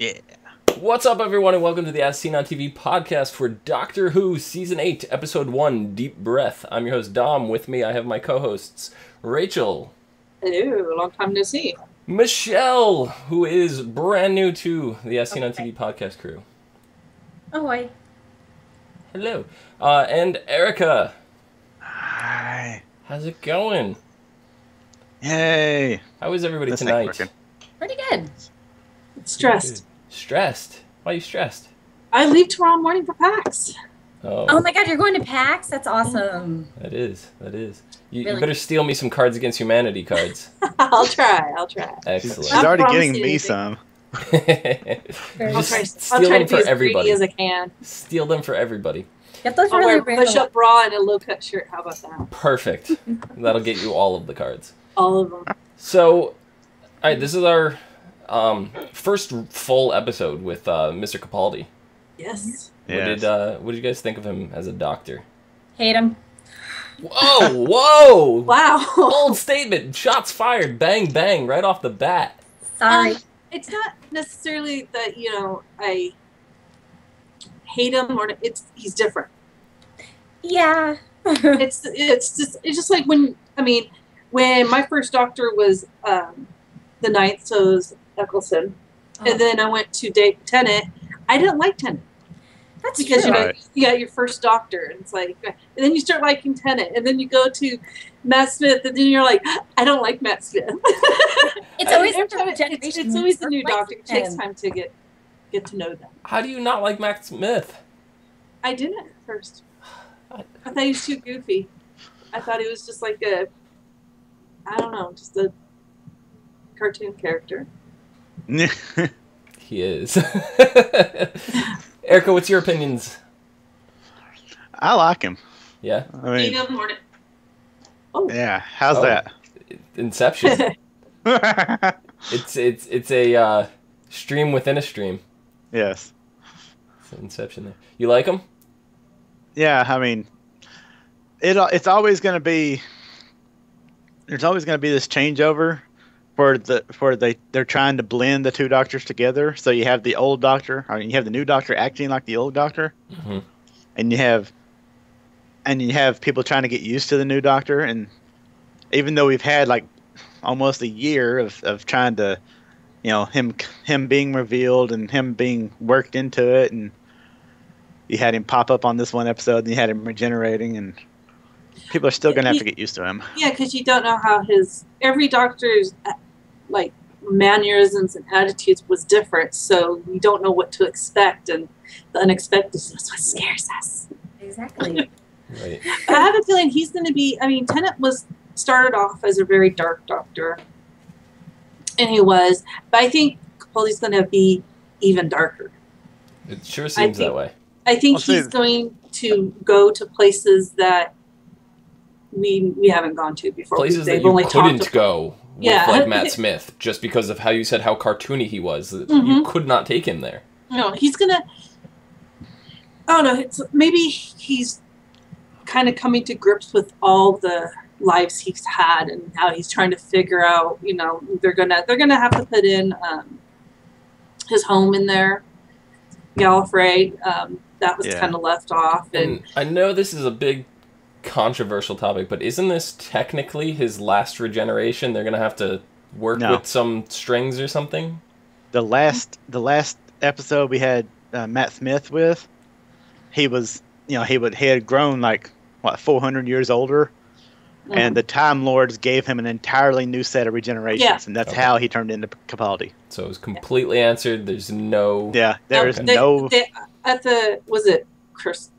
Yeah. What's up, everyone, and welcome to the As Seen on TV podcast for Doctor Who Season 8, Episode 1, Deep Breath. I'm your host, Dom. With me, I have my co-hosts, Rachel. Hello, long time no see. Michelle, who is brand new to the As Seen on TV podcast crew. Ahoy. Hello. And Erica. Hi. How's it going? Yay. How is everybody This tonight? ain't working. Pretty good. Stressed. Stressed? Why are you stressed? I leave tomorrow morning for PAX. Oh my god, you're going to PAX? That's awesome. That is. You Really? better steal me some Cards Against Humanity cards. I'll try. Excellent. She's already promise getting you me anything. some. I'll try, Steal I'll try them to be for as everybody. greedy as I can. Steal them for everybody. Yep, those I'll really wear a random. push-up bra and a low-cut shirt. How about that? Perfect. That'll get you all of the cards. All of them. So, all right, this is our first full episode with Mr. Capaldi. Yes. Yes. What did you guys think of him as a doctor? Hate him. Whoa! Wow. Bold statement. Shots fired. Bang, bang, right off the bat. Sorry. It's not necessarily that I hate him or he's different. Yeah. It's just like when my first doctor was the ninth, so it was Eccleston, and then I went to date Tennant. I didn't like Tennant. That's Because true. you got your first doctor, and it's like, and then you start liking Tennant, and then you go to Matt Smith, and then you're like, I don't like Matt Smith. It's always Every time it's always the new doctor. It takes him. time to get to know them. How do you not like Matt Smith? I didn't at first. I thought he was too goofy. I thought he was just like just a cartoon character. He is. Erica, what's your opinions? I like him. Yeah? I mean, yeah. How's Oh. that? Inception. It's a stream within a stream. Yes. It's an Inception there. You like him? Yeah. I mean, it's always going to be. There's always going to be this changeover, they're trying to blend the two doctors together. So you have the old doctor, you have the new doctor acting like the old doctor, and you have people trying to get used to the new doctor. And even though we've had like almost a year of trying to, him being revealed and him being worked into it, and you had him pop up on this one episode, and you had him regenerating, and people are still going to have to get used to him. Yeah, because you don't know how every doctor's like mannerisms and attitudes was different, so you don't know what to expect, and the unexpected is what scares us. Exactly. Right. But I have a feeling he's going to be. I mean, Tennant started off as a very dark doctor, and he was, but I think Capaldi's going to be even darker. It sure seems that way. I think I'll say- he's going to go to places that we haven't gone to before. Places that They've you only couldn't talked go with, Yeah. like Matt Smith, just because of how you said how cartoony he was. You Mhm. could not take him there. No, he's gonna. I don't know. Maybe he's kind of coming to grips with all the lives he's had and how he's trying to figure out. They're gonna have to put in his home in there, Gallifrey. That was Yeah. kind of left off, And I know this is a big controversial topic, but isn't this technically his last regeneration? They're going to have to work No. with some strings or something? The last episode we had Matt Smith with, he was, he had grown like 400 years older, and the Time Lords gave him an entirely new set of regenerations, Yeah. and that's Okay. how he turned into Capaldi. So it was completely answered. There's no... Yeah, there is They- no. at the was it Christmas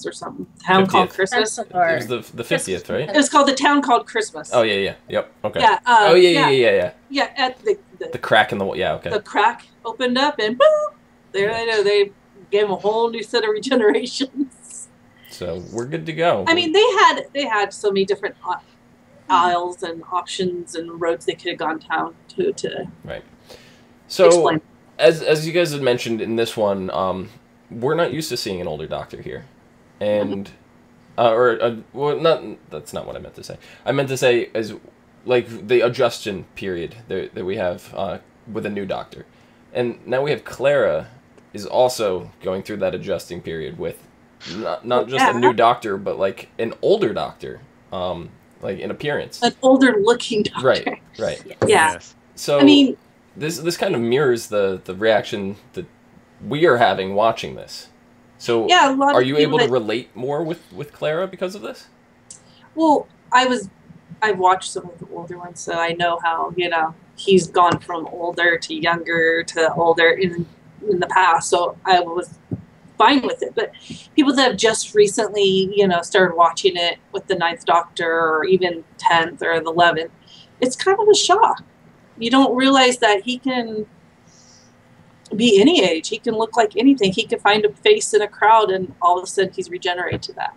or something? Town called 50th. Christmas. It was the 50th, right? It was called the town called Christmas. Oh, yeah. Yep, okay. Yeah. Oh, yeah. Yeah, at The crack in the wall. Yeah, okay. the crack opened up and boom, there they gave him a whole new set of regenerations. So we're good to go. I mean, they had so many different aisles and options and roads they could have gone down to Right. So, explain. as you guys had mentioned in this one, we're not used to seeing an older doctor here. And... that's not what I meant to say. I meant to say is like the adjustment period that we have with a new doctor. And now we have Clara is also going through that adjusting period with not just a new doctor, but like an older doctor, like in appearance. An older looking doctor. Right. Yeah. Yes. So I mean, this kind of mirrors the reaction that we are having watching this. So yeah, a lot are of you people able to relate more with Clara because of this? Well, I've watched some of the older ones, so I know how, he's gone from older to younger to older in the past, so I was fine with it. But people that have just recently, started watching it with the Ninth Doctor or even 10th or the 11th, it's kind of a shock. You don't realize that he can be any age. He can look like anything. He can find a face in a crowd, and all of a sudden he's regenerated to that.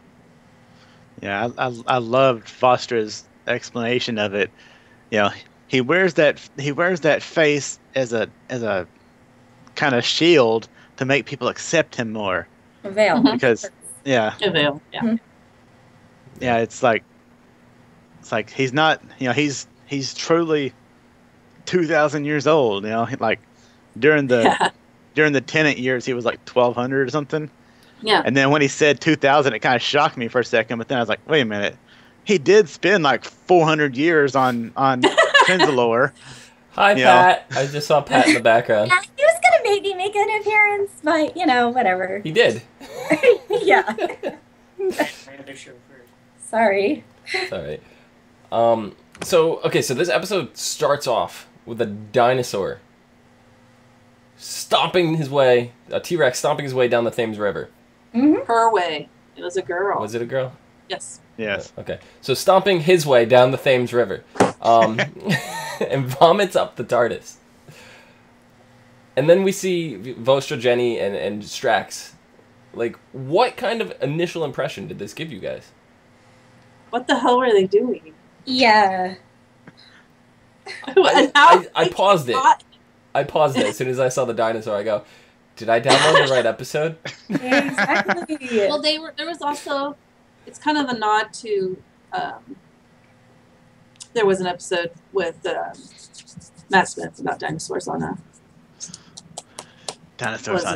Yeah, I loved Foster's explanation of it. He wears that face as a kind of shield to make people accept him more. A veil. Because A veil. Yeah. Mhm. Yeah, it's like he's not, he's truly 2,000 years old, like during the Tennant years he was like 1,200 or something. Yeah. And then when he said 2,000, it kind of shocked me for a second. But then I was like, wait a minute, he did spend like 400 years on Trenzalore. Hi, Pat. I just saw Pat in the background. Yeah, he was gonna maybe make an appearance, but whatever. He did. Yeah. Sorry. Sorry. So this episode starts off with a dinosaur stomping his way, a T-Rex stomping his way down the Thames River. Mm-hmm. Her way. It was a girl. Was it a girl? Yes. Yes. Okay. So stomping his way down the Thames River, and vomits up the TARDIS. And then we see Vostra, Jenny, and Strax. Like, what kind of initial impression did this give you guys? What the hell were they doing? Yeah. I paused it. I paused it as soon as I saw the dinosaur. I go, did I download the right episode? Exactly. Well, there was also, it's kind of a nod to, there was an episode with Matt Smith about dinosaurs on a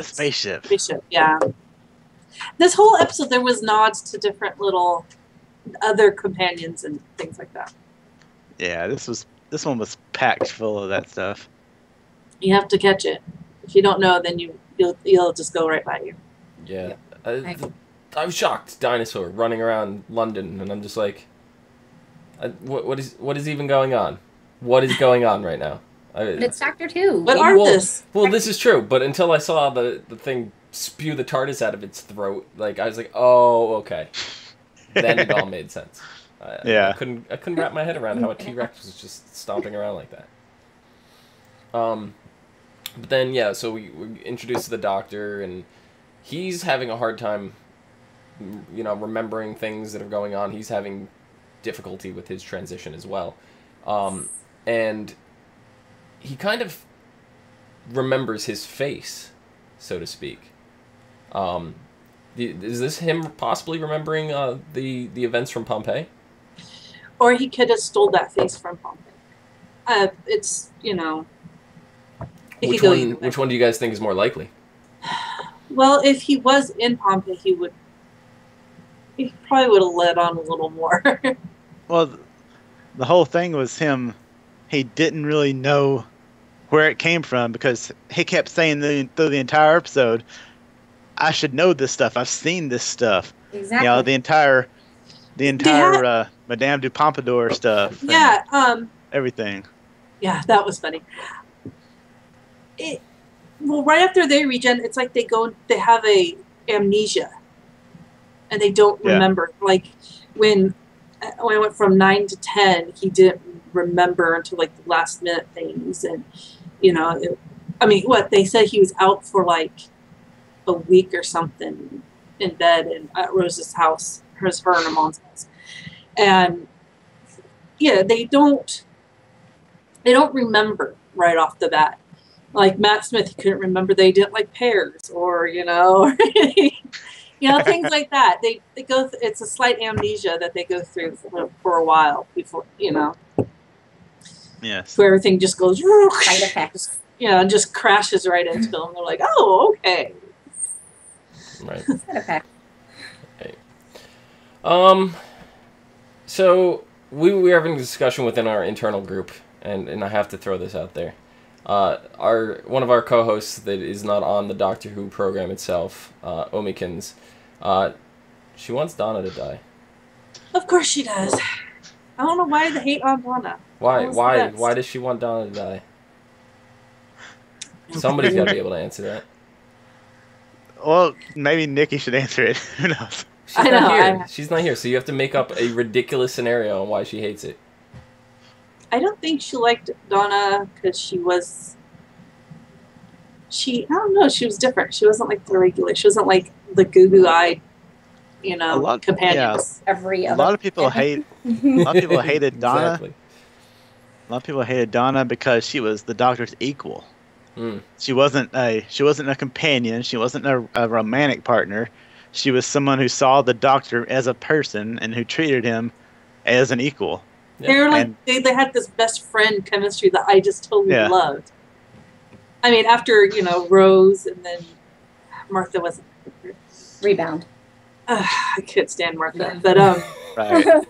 spaceship. spaceship. Yeah. This whole episode, there was nods to different little other companions and things like that. Yeah, this one was packed full of that stuff. You have to catch it. If you don't know, then you'll just go right by you. Yeah. I was shocked. Dinosaur running around London, and I'm just like, what is even going on? What is going on right now? But it's Doctor Who. But Arthas. Well, this is true, but until I saw the thing spew the TARDIS out of its throat, like, I was like, oh, okay. Then it all made sense. I couldn't wrap my head around how a T-Rex was just stomping around like that. But then, so we're introduced to the Doctor, and he's having a hard time, remembering things that are going on. He's having difficulty with his transition as well. And he kind of remembers his face, so to speak. Is this him possibly remembering the events from Pompeii? Or he could have stole that face from Pompeii. It's, Which one do you guys think is more likely? Well, if he was in Pompeii, he probably would have let on a little more. Well, the whole thing was him. He didn't really know where it came from because he kept saying through the entire episode, I should know this stuff. I've seen this stuff. Exactly. The entire Madame du Pompadour stuff. Yeah. Everything. Yeah, that was funny. Right after they regen, it's like they have a amnesia, and they don't remember. Like when I went from 9 to 10, he didn't remember until like the last minute things, and they said he was out for like a week or something in bed at Rose's house, her and her mom's house, and they don't remember right off the bat. Like Matt Smith, he couldn't remember they didn't like pears, or things like that. They go. It's a slight amnesia that they go through for a while before Yes. where everything just goes. Side effects. and just crashes right into them. They're like, oh, okay. Right. Okay. Right. So we were having a discussion within our internal group, and I have to throw this out there. One of our co-hosts that is not on the Doctor Who program itself, Omikins, she wants Donna to die. Of course she does. I don't know why the hate on Donna. Why? Almost Why? the best. Why does she want Donna to die? Somebody's got to be able to answer that. Well, maybe Nikki should answer it. Who knows? She's not here. She's not here, so you have to make up a ridiculous scenario on why she hates it. I don't think she liked Donna because she was. I don't know. She was different. She wasn't like the regular. She wasn't like the goo-goo-eyed, companions. Yeah. A lot of people hated Donna. Exactly. A lot of people hated Donna because she was the Doctor's equal. Mm. She wasn't a companion. She wasn't a romantic partner. She was someone who saw the Doctor as a person and who treated him as an equal. Yeah. They were like they had this best friend chemistry that I just totally loved. I mean, after Rose and then Martha wasn't. Rebound. I couldn't stand Martha, but Right.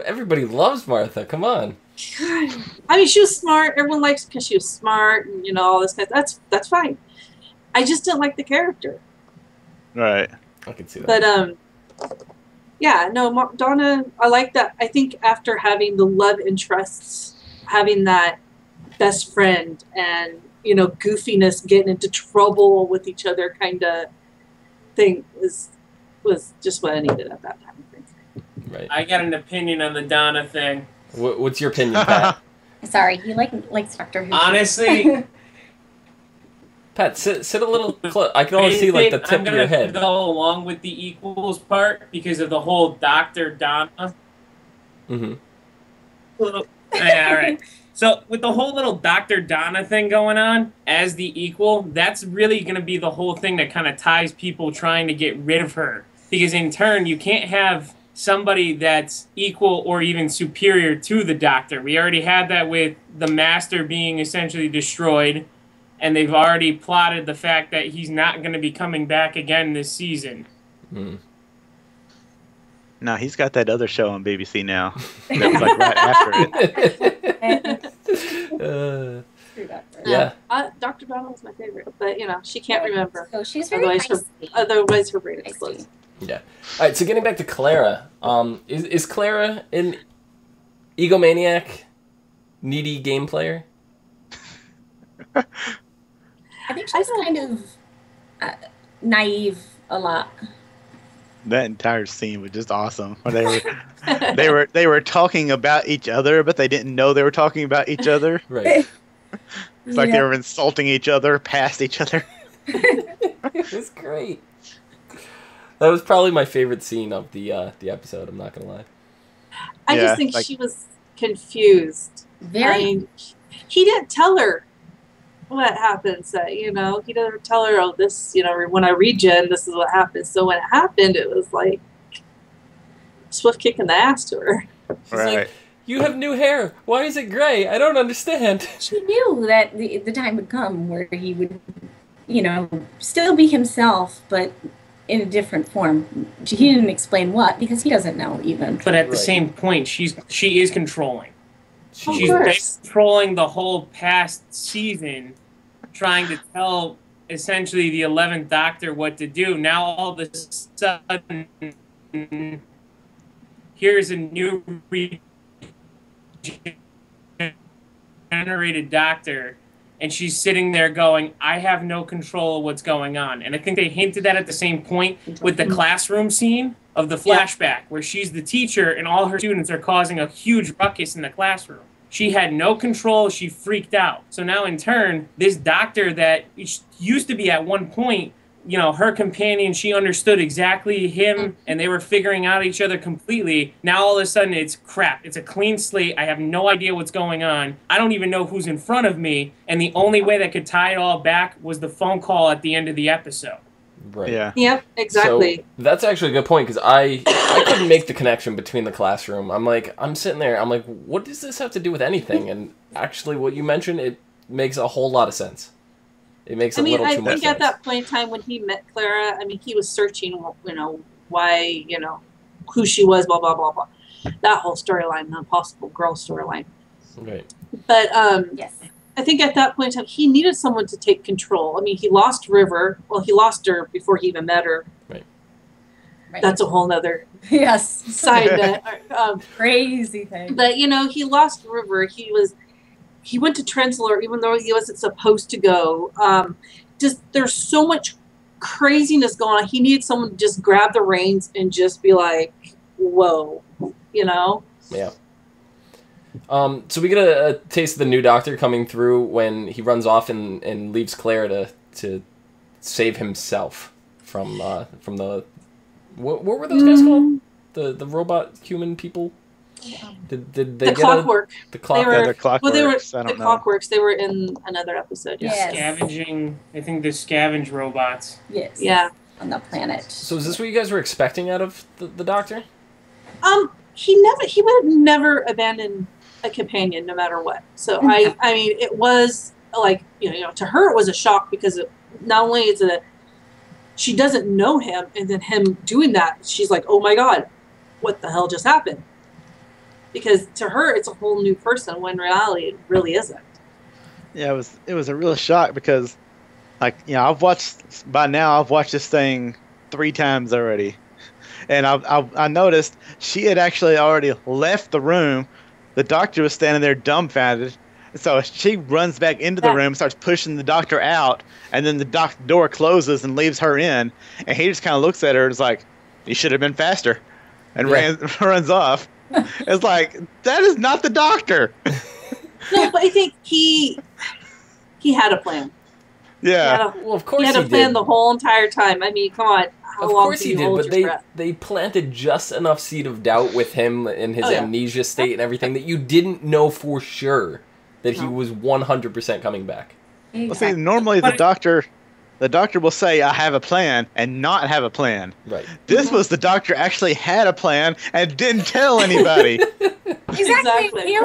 Everybody loves Martha. Come on. I mean, she was smart. Everyone likes because she was smart and all this kind. That's fine. I just didn't like the character. Right. I can see that. But Donna. I like that. I think after having the love interests, having that best friend and goofiness, getting into trouble with each other kind of thing was just what I needed at that time. I think. Right. I got an opinion on the Donna thing. What's your opinion, Pat? Sorry, he likes Doctor Who. Honestly, Pat, sit a little close. I can only see like the tip of your head. I'm gonna go along with the equals part because of the whole Dr. Donna. Mm-hmm. Yeah, all right. So with the whole little Dr. Donna thing going on as the equal, that's really going to be the whole thing that kind of ties people trying to get rid of her. Because in turn, you can't have somebody that's equal or even superior to the Doctor. We already had that with the Master being essentially destroyed, and they've already plotted the fact that he's not going to be coming back again this season. Mm. No, he's got that other show on BBC now. That was like right after it. Yeah. Dr. Donna was my favorite, but she can't remember. So she's very Otherwise, her brain explodes. Yeah. All right. So getting back to Clara, is Clara an egomaniac, needy game player? I think she's kind of naive a lot. That entire scene was just awesome. Where they were talking about each other, but they didn't know they were talking about each other. Right. It's like they were insulting each other past each other. It was great. That was probably my favorite scene of the episode. I'm not gonna lie. I just think she was confused. Very. He didn't tell her what happens. He doesn't tell her, oh, this, when I regen, this is what happens. So when it happened, it was like swift kick in the ass to her. She's like, you have new hair. Why is it gray? I don't understand. She knew that the time would come where he would, still be himself, but in a different form. He didn't explain what, because he doesn't know even. But at the same point, she is controlling. She's controlling the whole past season, trying to tell essentially the 11th Doctor what to do. Now all of a sudden, here's a new regenerated Doctor, and she's sitting there going, I have no control of what's going on. And I think they hinted that at the same point with the classroom scene of the flashback, where she's the teacher and all her students are causing a huge ruckus in the classroom. She had no control. She freaked out. So now in turn, this Doctor that used to be at one point, her companion, she understood exactly him, and they were figuring out each other completely. Now all of a sudden it's crap. It's a clean slate. I have no idea what's going on. I don't even know who's in front of me. And the only way that could tie it all back was the phone call at the end of the episode. Right. Yeah. Yep, exactly. So that's actually a good point, because I couldn't make the connection between the classroom. I'm sitting there, what does this have to do with anything? And actually what you mentioned, makes a whole lot of sense. It makes a little too much sense. I think at that point in time when he met Clara, I mean, he was searching, why, who she was, blah, blah, blah, blah. That whole storyline, the Impossible Girl storyline. Right. But yes. I think at that point in time, he needed someone to take control. I mean, he lost River. Well, he lost her before he even met her. Right. That's a whole nother side note. Crazy thing. But, he lost River. He went to Trenzler even though he wasn't supposed to go. There's so much craziness going on. He needed someone to just grab the reins and just be like, whoa, Yeah. So we get a taste of the new Doctor coming through when he runs off and leaves Claire to save himself from the what were those guys called? The robot human people? Did they the get clockwork? The clock. The clockworks. Well, they were I don't know. clockworks. They were in another episode. The scavenging. I think the scavenge robots. Yes. Yeah. On the planet. So is this what you guys were expecting out of the Doctor? He would never abandon a companion no matter what. So I mean, it was like, to her it was a shock because not only is it she doesn't know him, and then him doing that, she's like, oh my God, what the hell just happened? Because to her it's a whole new person when in reality it really isn't. Yeah, it was a real shock because, I've watched this thing 3 times already. And I noticed she had actually already left the room. The Doctor was standing there dumbfounded. So she runs back into the room, starts pushing the Doctor out, and then the door closes and leaves her in. And he just kind of looks at her and is like, "You should have been faster," and runs off. It's like, that is not the Doctor. No, but I think he had a plan. Yeah. Well, of course he had a plan did. the whole entire time. I mean, come on. Of course he did, but they planted just enough seed of doubt with him in his amnesia state and everything that you didn't know for sure that he was 100% coming back. Exactly. Well, see, normally the doctor will say, "I have a plan," and not have a plan. Right. This was the Doctor actually had a plan and didn't tell anybody. Exactly.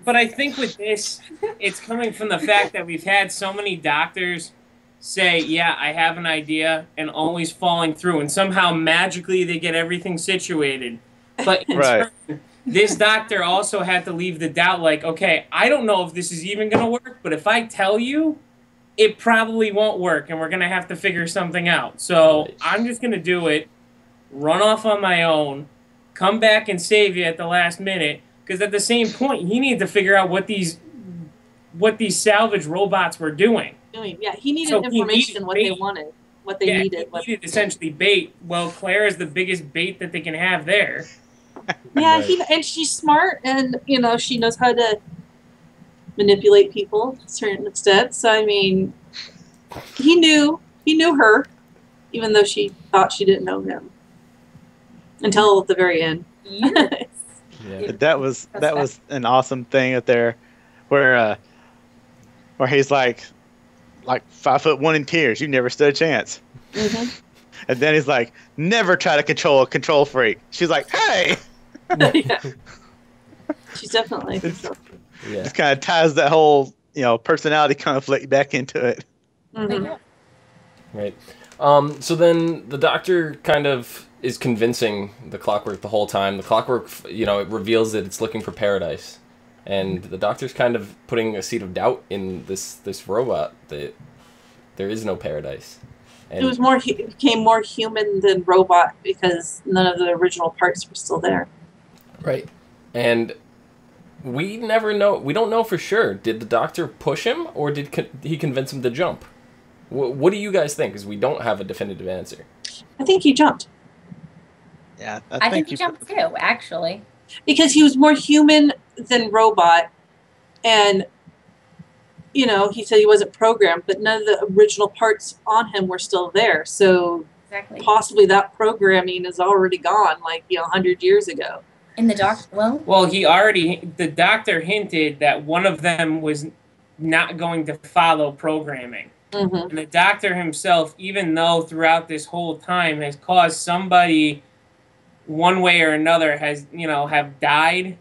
But I think with this, it's coming from the fact that we've had so many doctors say, yeah, I have an idea, and always falling through, and somehow magically they get everything situated. But in turn, this Doctor also had to leave the doubt, like, okay, I don't know if this is even going to work, but if I tell you, it probably won't work, and we're going to have to figure something out. So I'm just going to do it, run off on my own, come back and save you at the last minute, because at the same point, he needed to figure out what these salvage robots were doing. Yeah, he needed information, what they wanted, what they needed. He needed essentially bait. Well, Claire is the biggest bait that they can have there. Yeah, and she's smart, and she knows how to manipulate people to a certain extent. So I mean, he knew her, even though she thought she didn't know him until at the very end. Yes. Yeah. That was an awesome thing up there, where he's like 5'1" in tears. You never stood a chance. Mm-hmm. And then he's like, "Never try to control a control freak." She's like, "Hey." Yeah. She's definitely. Just kind of ties that whole personality conflict back into it. Mm-hmm. Right. So then the Doctor kind of is convincing the Clockwork the whole time. The Clockwork, it reveals that it's looking for paradise. And the Doctor's kind of putting a seed of doubt in this robot that there is no paradise. And It became more human than robot because none of the original parts were still there. Right. And we never know. We don't know for sure. Did the Doctor push him, or did he convince him to jump? What do you guys think? Because we don't have a definitive answer. I think he jumped. Yeah, I think he jumped too, actually. Because he was more human than robot, and he said he wasn't programmed, but none of the original parts on him were still there. So possibly that programming is already gone, 100 years ago. In the Doctor, well, the Doctor hinted that one of them was not going to follow programming. Mm-hmm. And the Doctor himself, even though throughout this whole time has caused somebody one way or another have died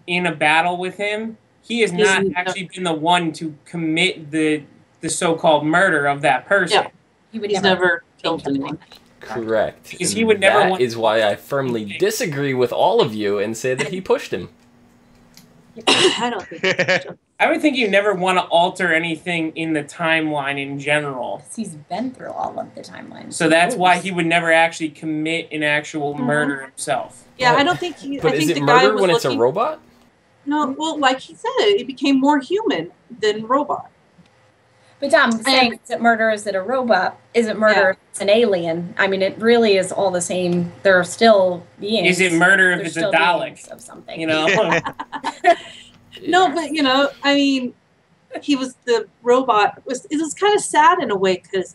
in a battle with him, he has not actually been the one to commit the so-called murder of that person. Yeah. He's never killed anyone. Correct. Because he would never That is why I firmly disagree with all of you and say that he pushed him. I don't think he pushed him. I would think you never want to alter anything in the timeline in general. He's been through all of the timelines. So that's why he would never actually commit an actual murder himself. Yeah, I don't think he... But I is think it the guy murder was when it's a looking- robot? No, well, like he said, it became more human than robot. But Tom, saying, is it murder? Is it a robot? Is it murder if it's an alien? I mean, it really is all the same. There are still beings. Is it murder if There's it's a still Dalek? beings of something. You know? No, but, you know, I mean, he was the robot. It was kind of sad in a way because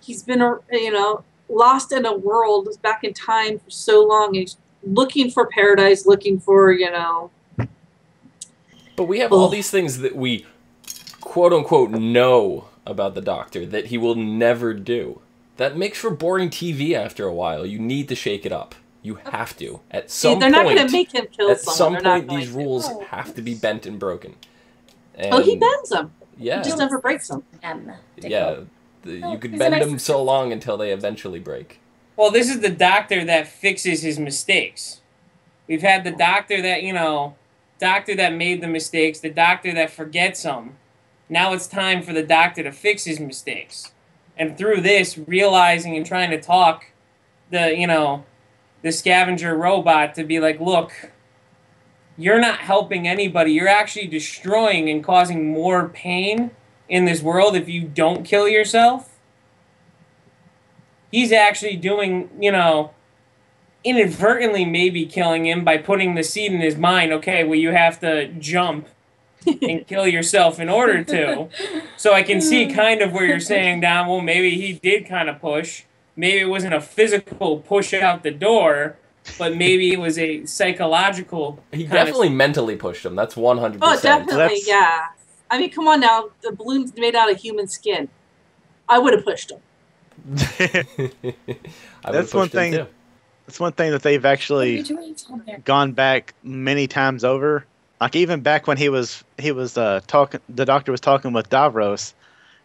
he's been, you know, lost in a world back in time for so long. He's looking for paradise, looking for, you know. But we have all these things that we quote-unquote know about the Doctor that he will never do. That makes for boring TV after a while. You need to shake it up. You have to. At some they're not point, going to make him kill someone. At some point, these rules have to be bent and broken. And he bends them. Yeah. He just never breaks them. Yeah. You could bend them so long until they eventually break. Well, this is the Doctor that fixes his mistakes. We've had the Doctor that, you know, Doctor that made the mistakes, the Doctor that forgets them. Now it's time for the Doctor to fix his mistakes. And through this, realizing and trying to talk the scavenger robot to be like, look, you're not helping anybody. You're actually destroying and causing more pain in this world if you don't kill yourself. He's actually doing, you know, inadvertently maybe killing him by putting the seed in his mind, okay, well, you have to jump and kill yourself in order to. So I can see kind of where you're saying, Dom, well, maybe he did kind of push. Maybe it wasn't a physical push out the door, but maybe it was a psychological. He definitely mentally pushed him. That's 100%. Oh, definitely, yeah. I mean, come on now. The balloon's made out of human skin. I would have pushed him. That's one thing. Too. That's one thing that they've actually gone back many times over. Like even back when he was talking, the Doctor was talking with Davros.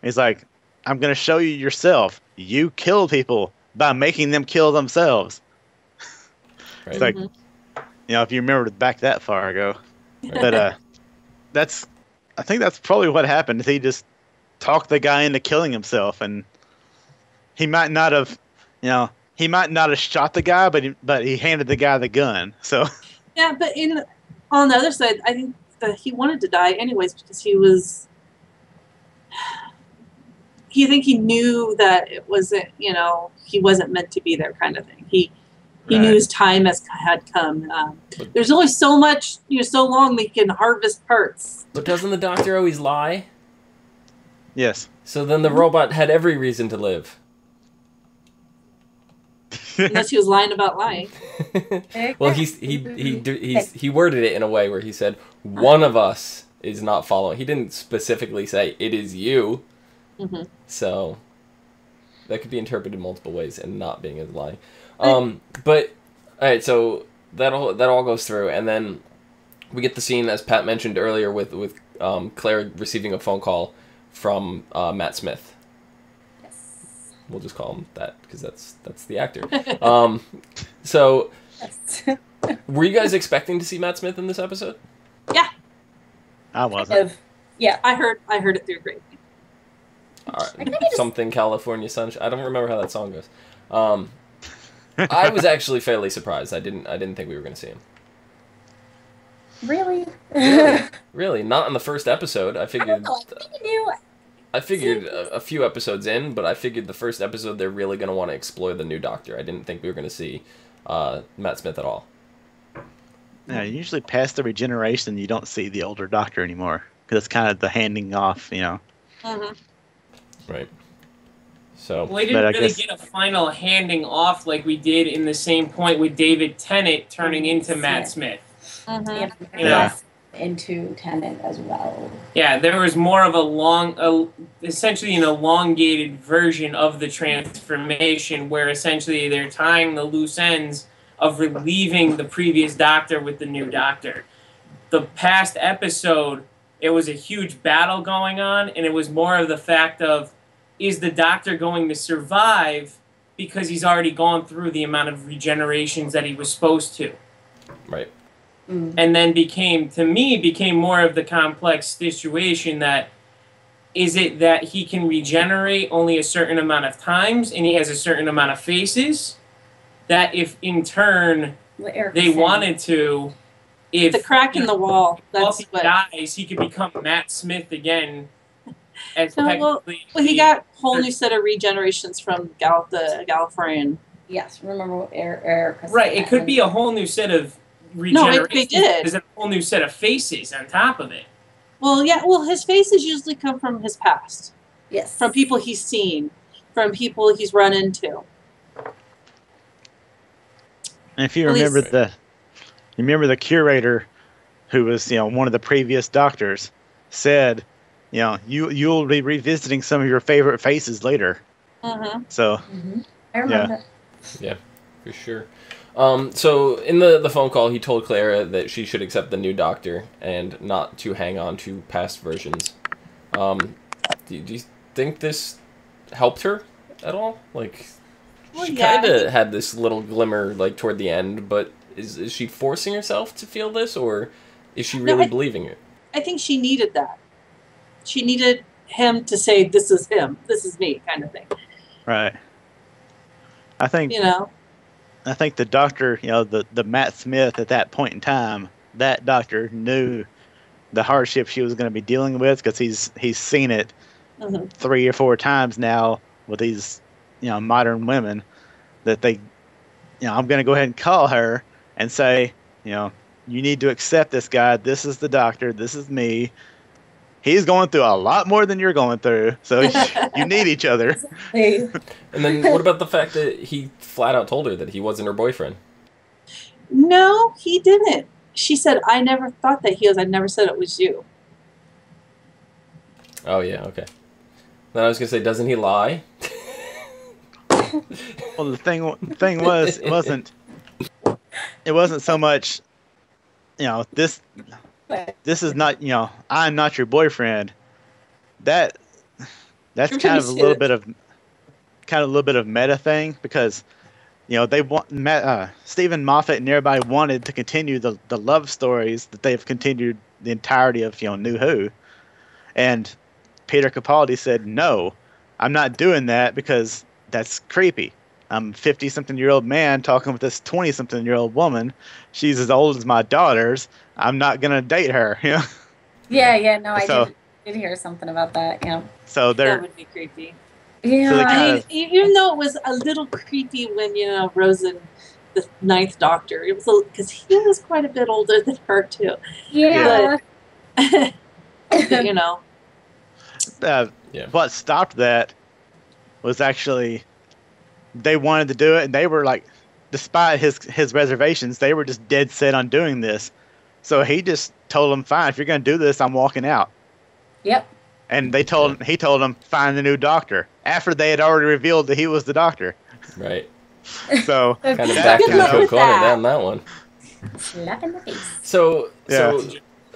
He's like, "I'm going to show you yourself. You killed people by making them kill themselves." Right. It's like, you know, if you remember back that far ago, but I think that's probably what happened. He just talked the guy into killing himself, and he might not have, you know, he might not have shot the guy, but he handed the guy the gun. So yeah, but on the other side, I think that he wanted to die anyways because he was. I think he knew that it wasn't, you know, he wasn't meant to be there, kind of thing. He knew his time had come. There's only so much, you know, so long they can harvest parts. But doesn't the Doctor always lie? Yes. So then the robot had every reason to live. Unless he was lying about lying. Well, he worded it in a way where he said one of us is not following. He didn't specifically say it is you. Mm-hmm. So that could be interpreted multiple ways and not being as lying. But all right, so that all goes through, and then we get the scene as Pat mentioned earlier with Claire receiving a phone call from Matt Smith. Yes. We'll just call him that because that's the actor. So were you guys expecting to see Matt Smith in this episode? Yeah. I wasn't. Yeah, I heard it through great. All right. Something California Sunshine. I don't remember how that song goes. I was actually fairly surprised. I didn't think we were going to see him. Really? Really? Not in the first episode. I figured. I figured a few episodes in, but I figured the first episode they're really going to want to explore the new Doctor. I didn't think we were going to see Matt Smith at all. Yeah, usually past the regeneration, you don't see the older Doctor anymore because it's kind of the handing off, you know. Mm-hmm. Right. So, well, we didn't really get a final handing off like we did in the same point with David Tennant turning into Matt Smith. Mm-hmm. You know? Into Tennant as well. Yeah, there was more of essentially an elongated version of the transformation where essentially they're tying the loose ends of relieving the previous Doctor with the new Doctor. The past episode it was a huge battle going on, and it was more of the fact of, is the Doctor going to survive because he's already gone through the amount of regenerations that he was supposed to? Right. And then became more of the complex situation that, is it that he can regenerate only a certain amount of times and he has a certain amount of faces? That if in turn they wanted to, if the crack in the wall, that's he what dies, he could become Matt Smith again. As well, he got a whole new set of regenerations from the Gallifreyan. Yes, remember what Erica said. Right, it could be a whole new set of regenerations. No, they did. There's a whole new set of faces on top of it. Well, yeah, his faces usually come from his past. Yes. From people he's seen, from people he's run into. And if you remember the curator, who was one of the previous doctors, said, you'll be revisiting some of your favorite faces later. Mm-hmm. So, I remember. Yeah, for sure. So in the phone call, he told Clara that she should accept the new Doctor and not to hang on to past versions. Do you think this helped her at all? Like, she kind of had this little glimmer like toward the end, but is she forcing herself to feel this, or is she really believing it? I think she needed that. She needed him to say, "This is him. This is me," kind of thing. Right. I think the Doctor, the Matt Smith at that point in time, that Doctor knew the hardship she was going to be dealing with, because he's seen it 3 or 4 times now with these modern women, that they I'm going to go ahead and call her and say, you need to accept this guy. This is the Doctor. This is me. He's going through a lot more than you're going through, so you need each other. And then what about the fact that he flat out told her that he wasn't her boyfriend? No, he didn't. She said, "I never thought that." He goes, "I never said it was you." Oh, yeah, okay. Then I was going to say, doesn't he lie? Well, the thing was, it wasn't so much, this is not, I'm not your boyfriend. That's kind of a little bit of meta thing, because they want Stephen Moffat and everybody wanted to continue the love stories that they've continued the entirety of New Who, and Peter Capaldi said, "No, I'm not doing that because that's creepy. I'm a 50-something-year-old man talking with this 20-something-year-old woman. She's as old as my daughters. I'm not gonna date her." Yeah. No, I did hear something about that. Yeah. So that would be creepy. Yeah. So even though it was a little creepy when Rose and the 9th Doctor, it was because he was quite a bit older than her too. Yeah. But, what stopped that was actually they wanted to do it, and they were like, despite his reservations, they were just dead set on doing this. So he just told them, "Fine, if you're going to do this, I'm walking out." Yep. And he told them, "Find the new Doctor," after they had already revealed that he was the Doctor. Right. So kind of backed into a corner down that one. Slap in the face. So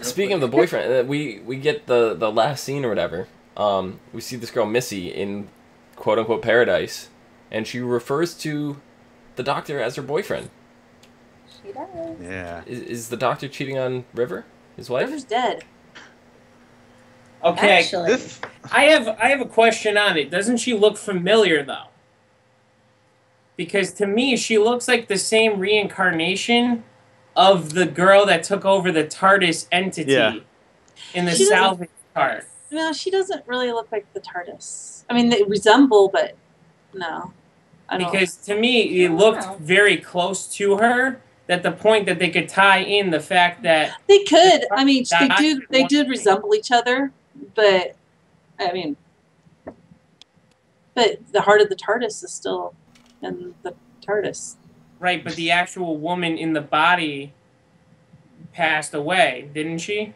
speaking of the boyfriend, we get the last scene or whatever. We see this girl Missy in quote unquote paradise, and she refers to the Doctor as her boyfriend. She does. Yeah. Is the Doctor cheating on River, his wife? River's dead. Okay. Actually. I have a question on it. Doesn't she look familiar though? Because to me, she looks like the same reincarnation of the girl that took over the TARDIS entity in the salvage part. No, she doesn't really look like the TARDIS. I mean, they resemble, but no. Because to me, it looked very close to her. At the point that they could tie in the fact that they could. I mean, they did resemble each other, but I mean, but the heart of the TARDIS is still in the TARDIS. Right, but the actual woman in the body passed away, didn't she?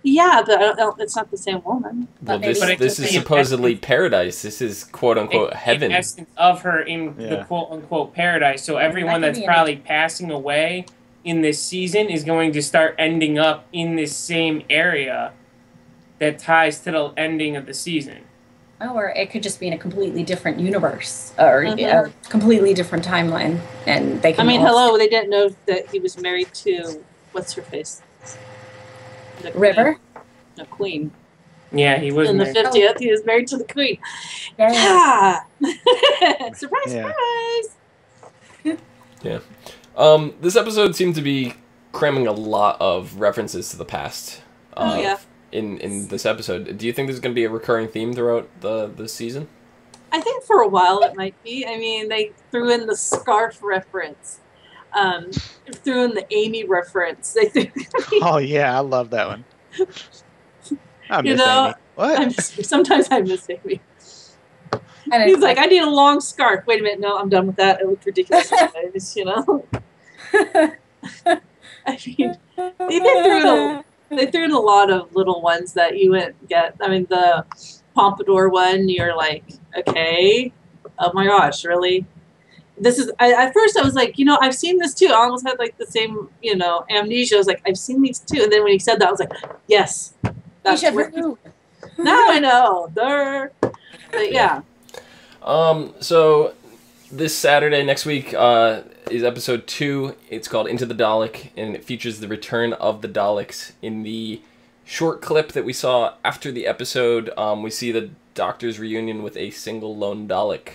Yeah, but it's not the same woman. Well, this is supposedly paradise. This is quote unquote heaven. The essence of her in the quote unquote paradise. So everyone that's probably passing away in this season is going to start ending up in this same area that ties to the ending of the season. Oh, or it could just be in a completely different universe or a completely different timeline, and they can. I mean, hello, they didn't know that he was married to what's her face, the River, the Queen. Yeah, he was in the 50th. He was married to the Queen. Yeah. Surprise, surprise. Yeah. This episode seemed to be cramming a lot of references to the past. In this episode, do you think there's going to be a recurring theme throughout the season? I think for a while it might be. I mean, they threw in the scarf reference, threw in the Amy reference. They threw. Oh yeah, I love that one. I miss Amy. What? Sometimes I miss Amy. And he's like, I need a long scarf. Wait a minute, no, I'm done with that. It looked ridiculous. You know. I mean, they threw in a lot of little ones that you wouldn't get. I mean, the Pompadour one, you're like, okay, oh my gosh, really? This is, at first I was like, I've seen this too. I almost had like the same, amnesia. I was like, I've seen these too. And then when he said that, I was like, yes. That's what, now I know. But yeah. So this Saturday, next week, is episode 2. It's called Into the Dalek, and it features the return of the Daleks. In the short clip that we saw after the episode, we see the Doctor's reunion with a single lone Dalek.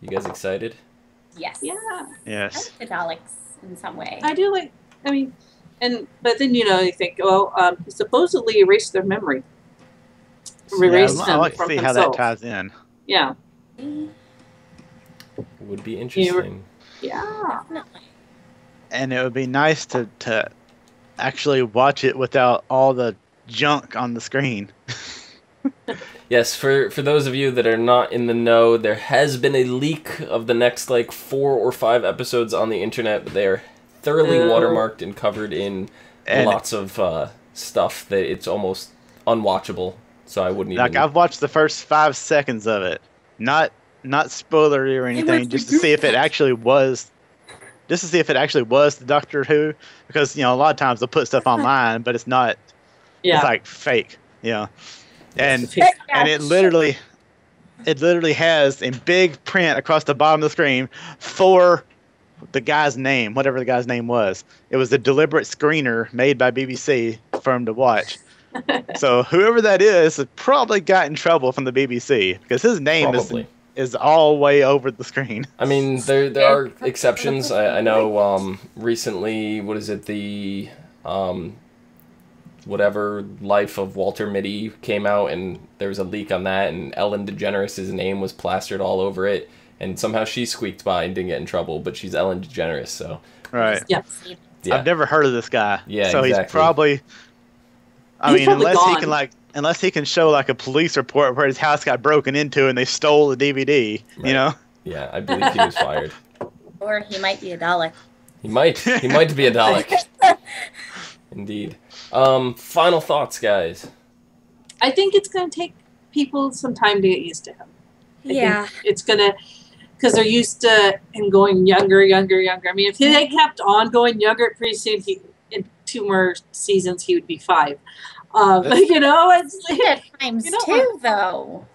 You guys excited? Yes. Yeah. Yes. I like the Daleks in some way. I do like. I mean, but then you think, well, he supposedly erased their memory. Erased them I like to from see himself. how that ties in. Yeah. Would be interesting. Yeah. And it would be nice to actually watch it without all the junk on the screen. Yes, for those of you that are not in the know, there has been a leak of the next 4 or 5 episodes on the internet, but they are thoroughly watermarked and covered in lots of stuff that it's almost unwatchable. So I wouldn't even. I've watched the first 5 seconds of it, not spoilery or anything, just to see if it actually was. Just to see if it actually was the Doctor Who, because a lot of times they'll put stuff online, but it's not. Yeah. It's like fake. Yeah. And it literally has in big print across the bottom of the screen for the guy's name, whatever the guy's name was. It was a deliberate screener made by BBC for him to watch. So whoever that is probably got in trouble from the BBC because his name is all way over the screen. I mean, there are exceptions. I know recently, what is it, the whatever Life of Walter Mitty came out, and there was a leak on that, and Ellen DeGeneres' name was plastered all over it, and somehow she squeaked by and didn't get in trouble, but she's Ellen DeGeneres, so. Right. Yeah. I've never heard of this guy. Yeah, so exactly. He's probably... unless he can show a police report where his house got broken into and they stole the DVD, right. Yeah, I believe he was fired. Or he might be a Dalek. He might be a Dalek. Indeed. Final thoughts, guys. I think it's going to take people some time to get used to him. Yeah. It's going to, because they're used to him going younger. I mean, if they kept on going younger, pretty soon in 2 more seasons, he would be 5. It's at times too, though.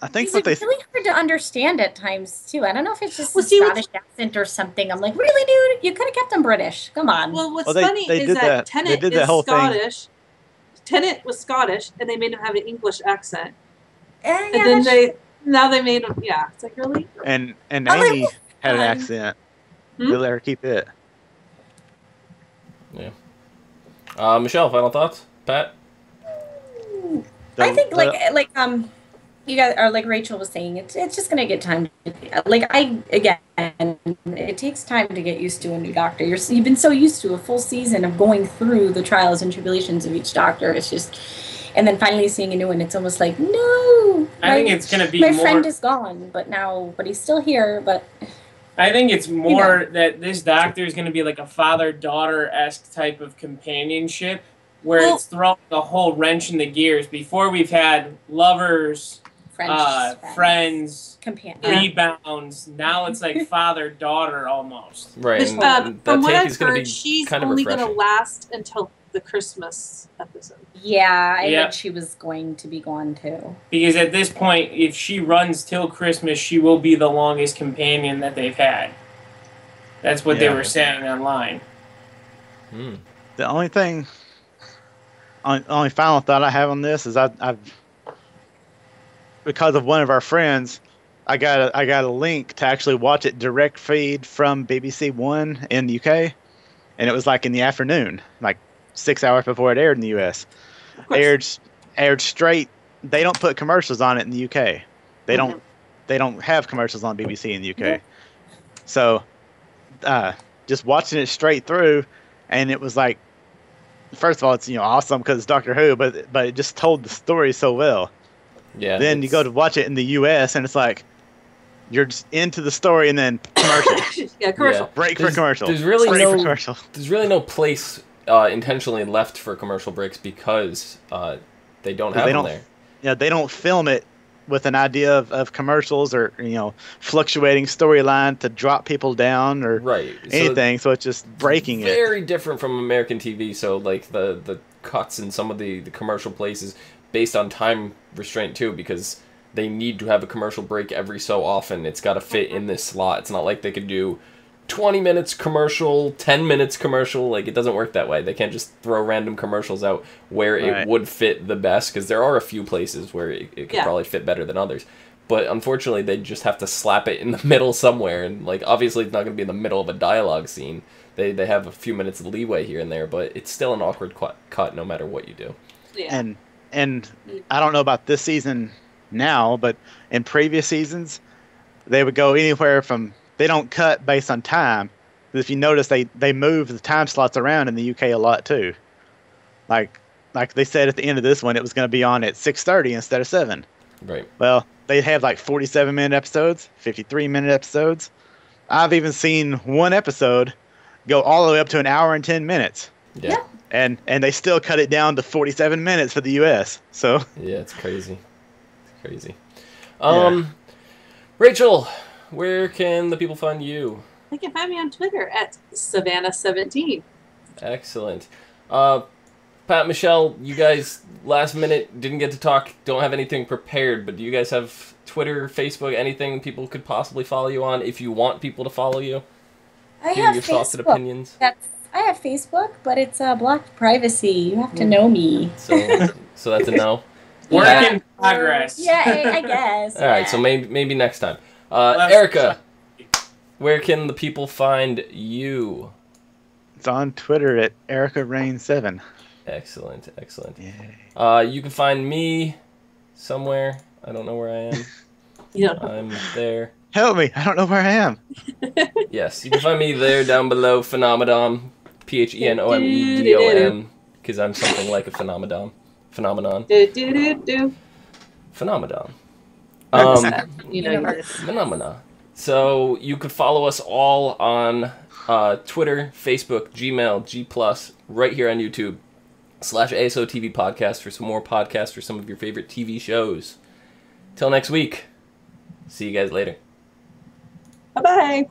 I think it's really hard to understand at times too. I don't know if it's just a Scottish accent or something. I'm like, really, dude? You could have kept him British. Come on. Well, what's funny is that Tennant is Scottish. Tennant was Scottish, and they made him have an English accent. And then they made him. Yeah, it's like really. And Amy had an accent. They let her keep it. Yeah. Michelle, final thoughts? Pat? I think you guys are like Rachel was saying, it's just gonna get time. It takes time to get used to a new Doctor. You've been so used to a full season of going through the trials and tribulations of each Doctor. It's just, and then finally seeing a new one. It's almost like no. I think it's gonna be my friend is gone, but he's still here. But I think it's more that this Doctor is gonna be like a father-daughter-esque type of companionship. Where it's throwing a whole wrench in the gears. Before we've had lovers, friends, Companion. rebounds. Now it's like father-daughter almost. Right. Which, And that from what take I've is going to heard, be she's kind of only going to refreshing. last until the Christmas episode. Yeah, I Yep. heard she was going to be gone too. Because at this point, if she runs till Christmas, she will be the longest companion that they've had. That's what they were saying online. The only final thought I have on this is I've because of one of our friends, I got a link to actually watch it direct feed from BBC One in the UK, and it was like in the afternoon, like 6 hours before it aired in the US. Aired straight. They don't put commercials on it in the UK. They don't have commercials on BBC in the UK. So, just watching it straight through, and it was like, first of all, it's awesome because it's Doctor Who, but it just told the story so well. Yeah. Then you go to watch it in the US, and it's like you're just into the story, and then commercial. Commercial. Break for commercial. There's really Break for commercial. There's really no place intentionally left for commercial breaks because they don't have them there. Yeah, they don't film it with an idea of commercials or fluctuating storyline to drop people down or anything. So it's just breaking it. Very different from American TV. So like the cuts in some of the commercial places based on time restraint too, because they need to have a commercial break every so often. It's got to fit in this slot. It's not like they could do 20 minutes commercial, 10 minutes commercial. Like, it doesn't work that way. They can't just throw random commercials out where it would fit the best, because there are a few places where it could probably fit better than others. But unfortunately, they just have to slap it in the middle somewhere. And, like, obviously it's not going to be in the middle of a dialogue scene. They have a few minutes of leeway here and there, but it's still an awkward cut no matter what you do. Yeah. And I don't know about this season now, but in previous seasons, they would go anywhere from... They don't cut based on time. If you notice, they move the time slots around in the UK a lot too. Like they said at the end of this one, it was going to be on at 6:30 instead of 7. Right. Well, they have like 47-minute episodes, 53-minute episodes. I've even seen one episode go all the way up to an hour and 10 minutes. Yeah. And they still cut it down to 47 minutes for the US. So yeah, it's crazy. It's crazy. Rachel, where can the people find you? They can find me on Twitter at Savannah17. Excellent. Pat, Michelle, you guys last minute didn't get to talk, don't have anything prepared, but do you guys have Twitter, Facebook, anything people could possibly follow you on if you want people to follow you? I Hear have your Facebook. thoughts and opinions? I have Facebook, but it's blocked privacy. You have to know me. So that's a no? Work in progress. Yeah, I guess. All right, so maybe next time. Erica, where can the people find you? it's on Twitter at EricaRain7. Excellent. Yay. You can find me somewhere. I don't know where I am. I'm there. Help me! I don't know where I am. Yes, you can find me there down below. Phenomenon, PHENOMEDOM, because I'm something like a phenomenon. Phenomenon. Phenomena. So you could follow us all on Twitter, Facebook, Gmail, G+, right here on YouTube, /ASOTV podcast for some more podcasts for some of your favorite TV shows. Till next week. See you guys later. Bye-bye.